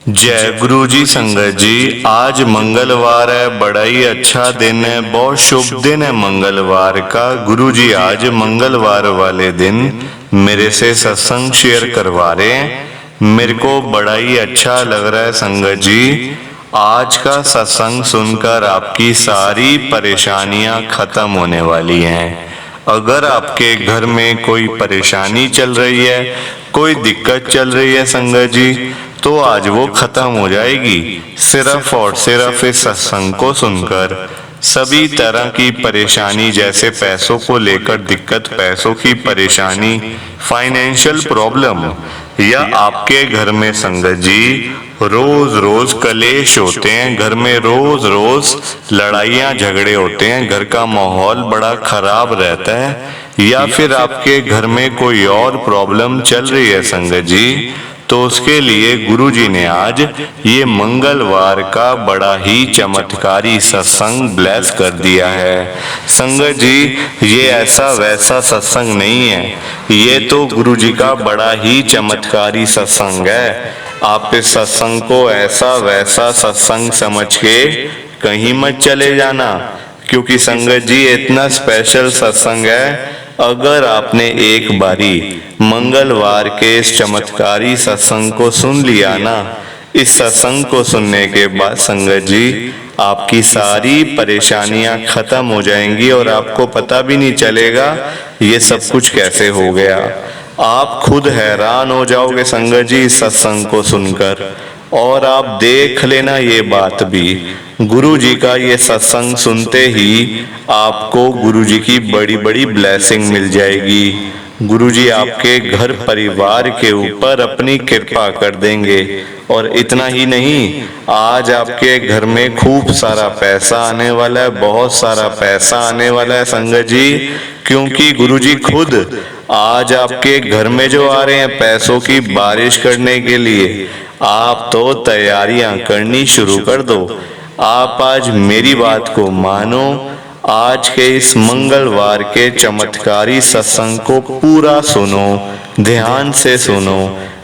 जय गुरु जी। संगत जी, आज मंगलवार है, बड़ा ही अच्छा दिन है, बहुत शुभ दिन है मंगलवार का। गुरु जी आज मंगलवार वाले दिन मेरे से सत्संग शेयर करवा रहे हैं। मेरे को बड़ा ही अच्छा लग रहा है संगत जी। आज का सत्संग सुनकर आपकी सारी परेशानियां खत्म होने वाली हैं। अगर आपके घर में कोई परेशानी चल रही है, कोई दिक्कत चल रही है संगत जी, तो आज वो खत्म हो जाएगी सिर्फ और सिर्फ इस सत्संग को सुनकर। सभी तरह की परेशानी, जैसे पैसों को लेकर दिक्कत, पैसों की परेशानी, फाइनेंशियल प्रॉब्लम, या आपके घर में संगत जी रोज रोज कलेश होते हैं, घर में रोज रोज लड़ाइयाँ झगड़े होते हैं, घर का माहौल बड़ा खराब रहता है, या फिर आपके घर में कोई और प्रॉब्लम चल रही है संगत जी, तो उसके लिए गुरु जी ने आज ये मंगलवार का बड़ा ही चमत्कारी सत्संग ब्लेस कर दिया है। संगत जी, ये ऐसा वैसा सत्संग नहीं है, ये तो गुरु जी का बड़ा ही चमत्कारी सत्संग है। आप इस सत्संग को ऐसा वैसा सत्संग समझ के कहीं मत चले जाना, क्योंकि संगत जी इतना स्पेशल सत्संग है। अगर आपने एक बारी मंगलवार के इस चमत्कारी सत्संग को सुन लिया ना, इस सत्संग को सुनने के बाद संगत जी आपकी सारी परेशानियां खत्म हो जाएंगी और आपको पता भी नहीं चलेगा ये सब कुछ कैसे हो गया। आप खुद हैरान हो जाओगे संगत जी इस सत्संग को सुनकर। और आप देख लेना ये बात भी, गुरु जी का ये सत्संग सुनते ही आपको गुरु जी की बड़ी बड़ी ब्लेसिंग मिल जाएगी। गुरु जी आपके घर परिवार के ऊपर अपनी कृपा कर देंगे। और इतना ही नहीं, आज आपके घर में खूब सारा पैसा आने वाला है, बहुत सारा पैसा आने वाला है संगत जी, क्योंकि गुरु जी खुद आज आपके घर में जो आ रहे हैं पैसों की बारिश करने के लिए। आप तो तैयारियां करनी शुरू कर दो। आप आज मेरी बात को मानो, आज के इस मंगलवार के चमत्कारी सत्संग को पूरा सुनो, ध्यान से सुनो,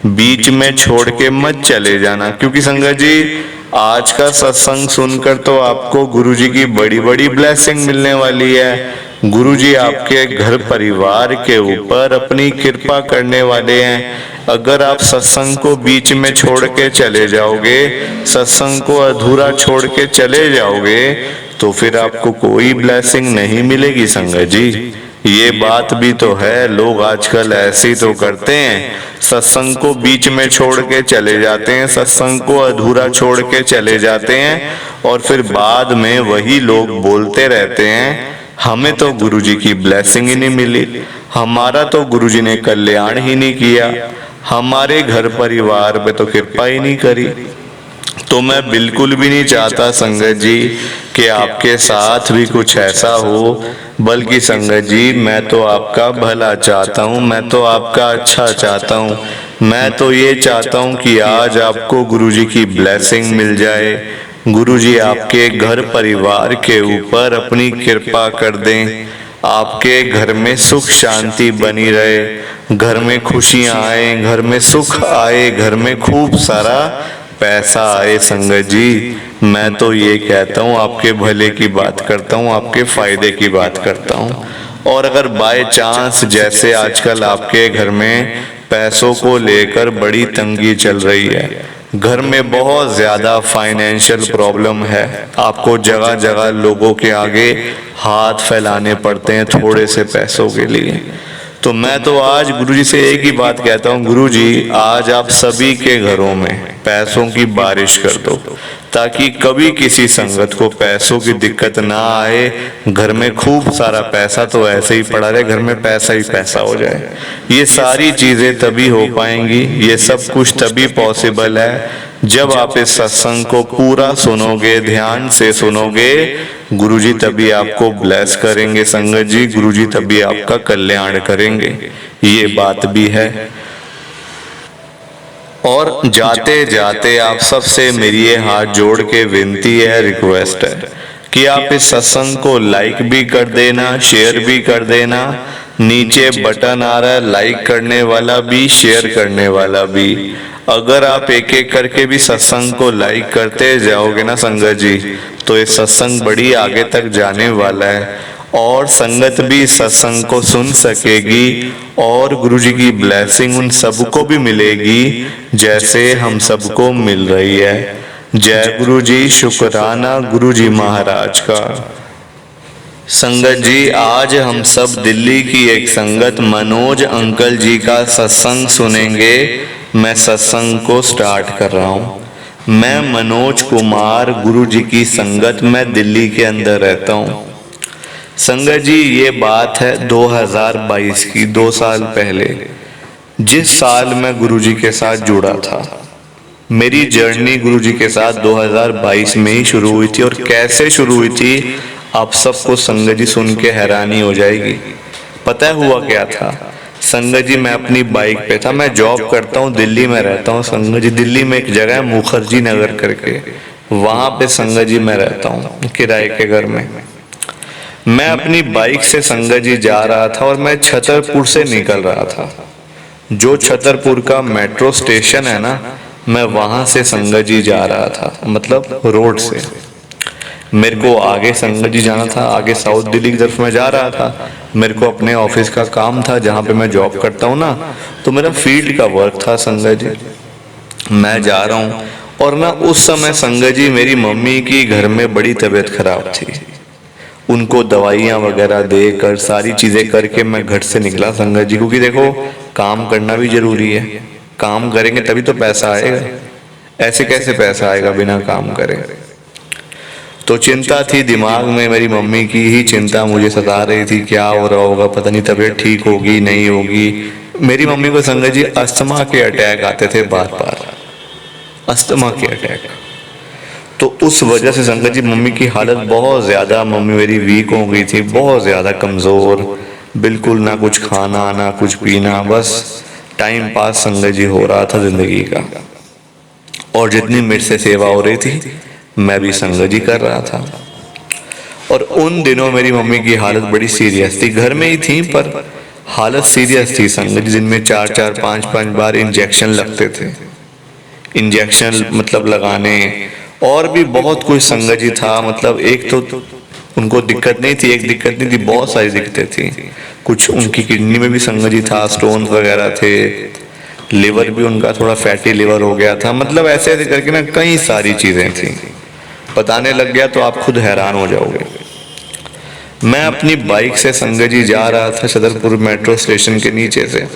बीच में छोड़ के मत चले जाना, क्योंकि संगत जी आज का सत्संग सुनकर तो आपको गुरु जी की बड़ी बड़ी ब्लेसिंग मिलने वाली है। गुरु जी आपके घर परिवार के ऊपर अपनी कृपा करने वाले हैं। अगर आप सत्संग को बीच में छोड़ के चले जाओगे, सत्संग को अधूरा छोड़ के चले जाओगे, तो फिर आपको कोई ब्लेसिंग नहीं मिलेगी संगत जी। ये बात भी तो है, लोग आजकल ऐसे ही तो करते हैं, सत्संग को बीच में छोड़ के चले जाते हैं, सत्संग को अधूरा छोड़ के चले जाते हैं, और फिर बाद में वही लोग बोलते रहते हैं हमें तो गुरुजी की ब्लेसिंग ही नहीं मिली, हमारा तो गुरुजी ने कल्याण ही नहीं किया, हमारे घर परिवार पे तो कृपा ही नहीं करी। तो मैं बिल्कुल भी नहीं चाहता संगत जी कि आपके साथ भी कुछ ऐसा हो, बल्कि संगत जी मैं तो आपका भला चाहता हूँ, मैं तो आपका अच्छा चाहता हूँ। मैं तो ये चाहता हूँ कि आज आपको गुरुजी की ब्लेसिंग मिल जाए, गुरुजी आपके घर परिवार के ऊपर अपनी कृपा कर दें, आपके घर में सुख शांति बनी रहे, घर में खुशियां आए, घर में सुख आए, घर में खूब सारा पैसा आए। संगत जी मैं तो ये कहता हूँ, आपके भले की बात करता हूँ, आपके फायदे की बात करता हूँ। और अगर बाय चांस जैसे आजकल आपके घर में पैसों को लेकर बड़ी तंगी चल रही है, घर में बहुत ज्यादा फाइनेंशियल प्रॉब्लम है, आपको जगह जगह लोगों के आगे हाथ फैलाने पड़ते हैं थोड़े से पैसों के लिए, तो मैं तो आज गुरुजी से एक ही बात कहता हूँ, गुरुजी आज आप सभी के घरों में पैसों की बारिश कर दो, ताकि कभी किसी संगत को पैसों की दिक्कत ना आए। घर में खूब सारा पैसा तो ऐसे ही पड़ा रहे, घर में पैसा ही पैसा हो जाए। ये सारी चीजें तभी हो पाएंगी, ये सब कुछ तभी पॉसिबल है जब आप इस सत्संग को पूरा सुनोगे, ध्यान से सुनोगे। गुरुजी तभी आपको ब्लेस करेंगे संगत जी, गुरुजी तभी आपका कल्याण करेंगे, ये बात भी है। और जाते जाते आप सबसे मेरी ये हाथ जोड़ के विनती है, रिक्वेस्ट है कि आप इस सत्संग को लाइक भी कर देना, शेयर भी कर देना, नीचे बटन आ रहा है लाइक करने वाला भी, शेयर करने वाला भी। अगर आप एक एक करके भी सत्संग को लाइक करते जाओगे ना संगत जी, तो ये सत्संग बड़ी आगे तक जाने वाला है और संगत भी इस सत्संग को सुन सकेगी और गुरु जी की ब्लेसिंग उन सबको भी मिलेगी जैसे हम सबको मिल रही है। जय गुरु जी, शुक्राना गुरु जी महाराज का। संगत जी, आज हम सब दिल्ली की एक संगत मनोज अंकल जी का सत्संग सुनेंगे। मैं सत्संग को स्टार्ट कर रहा हूँ। मैं मनोज कुमार, गुरु जी की संगत में दिल्ली के अंदर रहता हूँ। संगत जी, ये बात है 2022 की, 2 साल पहले, जिस साल मैं गुरु जी के साथ जुड़ा था। मेरी जर्नी गुरु जी के साथ 2022 में ही शुरू हुई थी। और कैसे शुरू हुई थी आप सबको संगत जी सुन के हैरानी हो जाएगी। पता है हुआ क्या था संगत जी? मैं अपनी बाइक पे था। मैं जॉब करता हूँ, दिल्ली में रहता हूँ संगत जी। दिल्ली में एक जगह है मुखर्जी नगर करके, वहां पे संगत जी मैं रहता हूँ किराए के घर में। मैं अपनी बाइक से संगत जी जा रहा था और मैं छतरपुर से निकल रहा था। जो छतरपुर का मेट्रो स्टेशन है ना, मैं वहां से संगत जी जा रहा था, मतलब रोड से। मेरे को आगे संगत जी जाना था, आगे साउथ दिल्ली की तरफ मैं जा रहा था। मेरे को अपने ऑफिस का काम था जहाँ पे मैं जॉब करता हूँ ना, तो मेरा फील्ड का वर्क था संगत जी। मैं जा रहा हूँ और ना उस समय संगत जी मेरी मम्मी की घर में बड़ी तबीयत खराब थी। उनको दवाइयाँ वगैरह देकर सारी चीजें करके मैं घर से निकला संगत जी, क्योंकि देखो काम करना भी जरूरी है। काम करेंगे तभी तो पैसा आएगा, ऐसे कैसे पैसा आएगा बिना काम करे। तो चिंता थी दिमाग में, मेरी मम्मी की ही चिंता मुझे सता रही थी, क्या हो रहा होगा, पता नहीं तबीयत ठीक होगी नहीं होगी। मेरी मम्मी को संगत जी अस्थमा के अटैक आते थे बार बार, अस्थमा के अटैक। तो उस वजह से संगत जी मम्मी की हालत बहुत ज्यादा, मम्मी मेरी वीक हो गई थी, बहुत ज्यादा कमजोर, बिल्कुल ना कुछ खाना ना कुछ पीना, बस टाइम पास संगत जी हो रहा था जिंदगी का। और जितनी मेरे से सेवा हो रही थी मैं भी संगत जी कर रहा था। और उन दिनों मेरी मम्मी की हालत बड़ी सीरियस थी। घर में ही थी पर हालत सीरियस थी संगत जी। जिनमें 4-4 5-5 बार इंजेक्शन लगते थे। इंजेक्शन मतलब लगाने, और भी बहुत कुछ संगत जी था। मतलब एक तो उनको दिक्कत नहीं थी, एक दिक्कत नहीं थी, बहुत सारी दिक्कतें थी। कुछ उनकी किडनी में भी संगत जी था, स्टोन वगैरह थे, लिवर भी उनका थोड़ा फैटी लिवर हो गया था। मतलब ऐसे ऐसे करके ना कई सारी चीजें थी। बताने लग गया तो आप खुद हैरान हो जाओगे। मैं अपनी बाइक से संगत जी जा रहा था छतरपुर मेट्रो स्टेशन के नीचे से।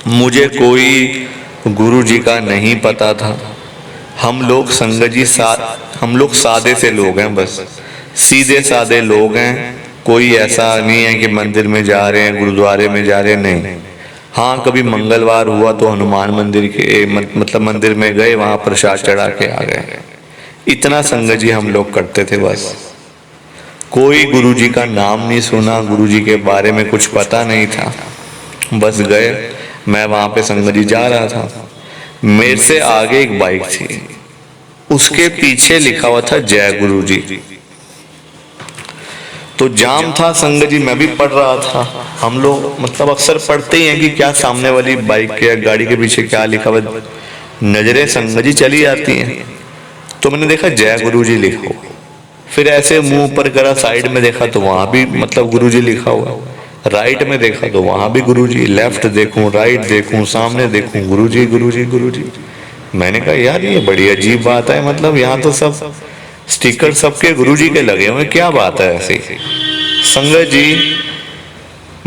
मुझे कोई गुरु जी का नहीं पता था। हम लोग संगत जी हम लोग सादे से लोग हैं, बस सीधे सादे लोग हैं। कोई ऐसा नहीं है कि मंदिर में जा रहे हैं, गुरुद्वारे में जा रहे हैं, नहीं। हाँ, कभी मंगलवार हुआ तो हनुमान मंदिर के मतलब मंदिर में गए, वहां प्रसाद चढ़ा के आ गए। इतना संगत जी हम लोग करते थे बस। कोई गुरु जी का नाम नहीं सुना, गुरु जी के बारे में कुछ पता नहीं था, बस गए। मैं वहां पे संगत जी जा रहा था। मेरे से आगे एक बाइक थी, उसके पीछे लिखा हुआ था जय गुरु जी। तो जाम था संगत जी, मैं भी पढ़ रहा था। हम लोग मतलब अक्सर पढ़ते ही हैं कि क्या सामने वाली बाइक के गाड़ी के पीछे क्या लिखा हुआ, नजरें संगत जी चली जाती हैं। तो मैंने देखा जय गुरु जी लिखा हुआ। फिर ऐसे मुंह ऊपर करा, साइड में देखा तो वहां भी मतलब गुरु जी लिखा हुआ। राइट में देखा तो वहां भी गुरु जी, लेफ्ट देखूं राइट देखूं सामने देखूं गुरु जी गुरु जी गुरु जी। मैंने कहा यार ये बड़ी अजीब बात है, मतलब यहाँ तो सब स्टिकर सबके गुरु जी के लगे हुए, क्या बात है ऐसी। संगत जी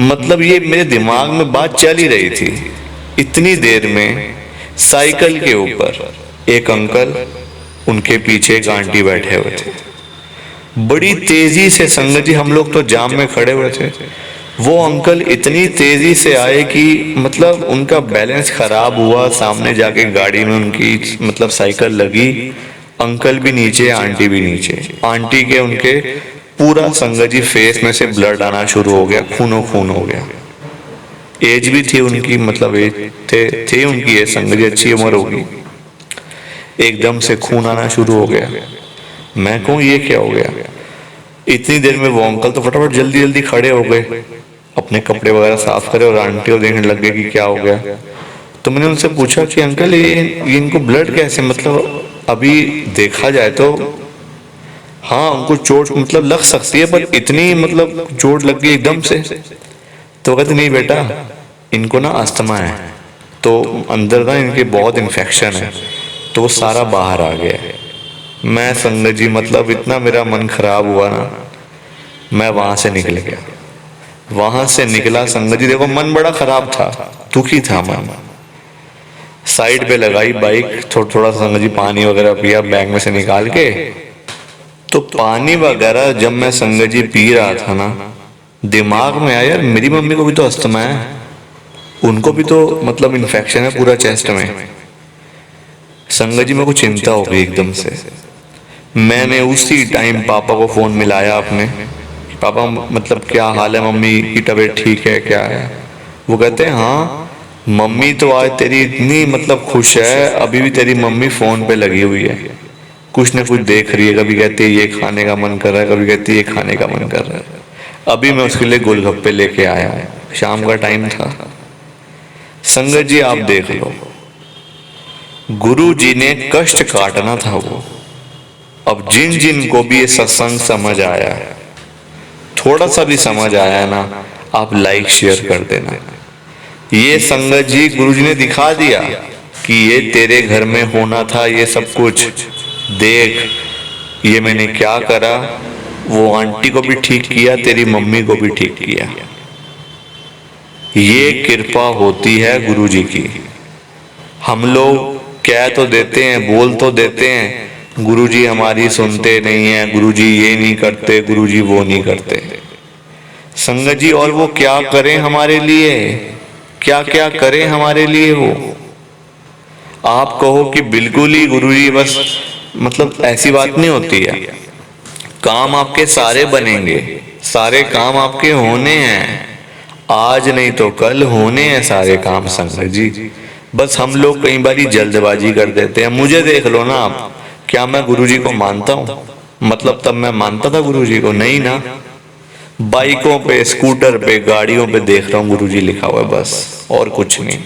मतलब ये मेरे दिमाग में बात चल ही रही थी। इतनी देर में साइकिल के ऊपर एक अंकल, उनके पीछे एक आंटी बैठे हुए थे। बड़ी तेजी से संगत जी, हम लोग तो जाम में खड़े हुए थे, वो अंकल इतनी तेजी से आए कि मतलब उनका बैलेंस खराब हुआ। सामने जाके गाड़ी में उनकी मतलब साइकिल लगी। अंकल भी नीचे, आंटी भी नीचे। आंटी के उनके पूरा संगत जी फेस में से ब्लड आना शुरू हो गया, खूनो खून हो गया। एज भी थी उनकी, मतलब एज थे उनकी एज, संगत जी अच्छी उम्र होगी। एकदम से खून आना शुरू हो गया। मैं कहूँ ये क्या हो गया। इतनी देर में वो अंकल तो फटाफट जल्दी जल्दी खड़े हो गए, अपने कपड़े वगैरह साफ करे और आंटी को देखने लग गए कि क्या हो गया। तो मैंने उनसे पूछा कि अंकल ये इनको ब्लड कैसे, मतलब अभी देखा जाए तो हाँ उनको चोट मतलब लग सकती है, पर इतनी मतलब चोट लग गई एकदम से। तो कहते नहीं बेटा, इनको ना अस्थमा है, तो अंदर ना इनके बहुत इन्फेक्शन है, तो वो सारा बाहर आ गया है। मैं संगत जी मतलब इतना मेरा मन खराब हुआ ना, मैं वहां से निकल गया। वहां से निकला संगत जी, देखो मन बड़ा खराब था, दुखी था मन। साइड पे लगाई बाइक, थोड़ा थोड़ा संगत जी पानी वगैरह पिया बैग में से निकाल के। तो पानी वगैरह जब मैं संगत जी पी रहा था ना, दिमाग में आया यार मेरी मम्मी को भी तो अस्थमा है, उनको भी तो मतलब इन्फेक्शन है पूरा चेस्ट में। संगत जी मेरे को चिंता हो गई एकदम से। मैंने उसी टाइम पापा को फोन मिलाया अपने, पापा मतलब क्या हाल है, मम्मी की तबीयत ठीक है क्या है। वो कहते हैं हाँ मम्मी तो आज तेरी इतनी मतलब खुश है, अभी भी तेरी मम्मी फोन पे लगी हुई है, कुछ न कुछ देख रही है, कभी कहती है ये खाने का मन कर रहा है, कभी कहती है ये खाने का मन कर रहा है। अभी मैं उसके लिए गोलगप्पे लेके आया हूँ, शाम का टाइम था। संगत जी आप देख लो, गुरु जी ने कष्ट काटना था वो। अब जिन जिन को भी ये सत्संग समझ आया, थोड़ा सा भी समझ आया ना, आप लाइक शेयर कर देना। ये संगत जी गुरु जी ने दिखा दिया कि ये तेरे घर में होना था ये सब कुछ, देख ये मैंने क्या करा, वो आंटी को भी ठीक किया, तेरी मम्मी को भी ठीक किया। ये कृपा होती है गुरु जी की। हम लोग कह तो देते हैं, बोल तो देते हैं, गुरुजी हमारी सुनते नहीं है, गुरुजी ये नहीं करते, गुरुजी वो नहीं करते। संगत जी और वो क्या करें हमारे लिए, क्या क्या करें हमारे लिए वो। आप कहो कि बिल्कुल ही गुरुजी बस, मतलब ऐसी बात नहीं होती है। काम आपके सारे बनेंगे, सारे काम आपके होने हैं, आज नहीं तो कल होने हैं सारे काम संगत जी। बस हम लोग कई बार जल्दबाजी कर देते हैं। मुझे देख लो ना आप, क्या मैं गुरुजी को मानता हूँ? मतलब तब मैं मानता था गुरुजी को? नहीं ना। बाइकों पे, स्कूटर पे, गाड़ियों पे देख रहा हूँ गुरुजी लिखा हुआ है बस, और कुछ नहीं।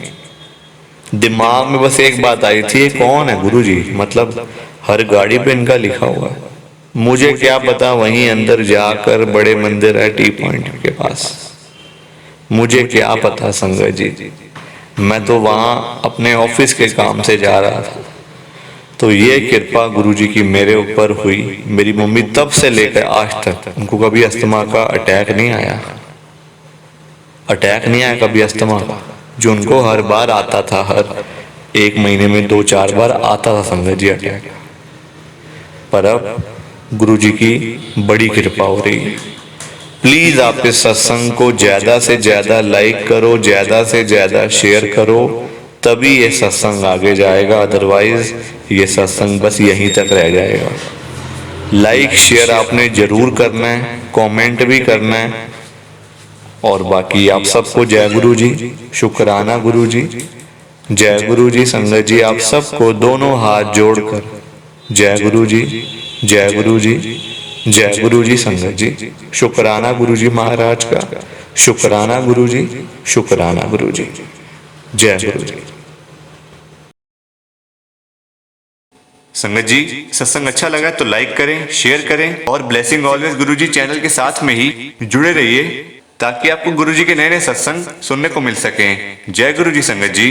दिमाग में बस एक बात आई थी, कौन है गुरुजी, मतलब हर गाड़ी पे इनका लिखा हुआ है। मुझे क्या पता वहीं अंदर जाकर बड़े मंदिर है टी पॉइंट के पास, मुझे क्या पता संगत जी। मैं तो वहां अपने ऑफिस के काम से जा रहा था। तो ये कृपा गुरुजी की मेरे ऊपर हुई। मेरी मम्मी तब से लेकर आज तक उनको कभी अस्थमा का अटैक नहीं आया, अटैक नहीं आया कभी अस्थमा का, जो उनको हर बार आता था, हर एक महीने में 2-4 बार आता था संगत जी अटैक। पर अब गुरुजी की बड़ी कृपा हो रही है। प्लीज आप इस सत्संग को ज्यादा से ज्यादा लाइक करो, ज्यादा से ज्यादा शेयर करो, तभी ये सत्संग आगे जाएगा, अदरवाइज ये सत्संग बस यहीं तक रह जाएगा। लाइक शेयर आपने जरूर करना है, कमेंट भी करना है। और बाकी आप सबको जय गुरु जी, शुक्राना गुरु जी, जय गुरु जी। संगत जी आप सबको दोनों हाथ जोड़कर जय गुरु जी, जय गुरु जी, जय गुरु जी। संगत जी शुक्राना गुरु जी महाराज का, शुक्राना गुरु जी, शुक्राना गुरु जी, जय गुरु जी। संगत जी सत्संग अच्छा लगा तो लाइक करें, शेयर करें और ब्लेसिंग ऑलवेज गुरुजी चैनल के साथ में ही जुड़े रहिए, ताकि आपको गुरुजी के नए नए सत्संग सुनने को मिल सकें। जय गुरु जी संगत जी।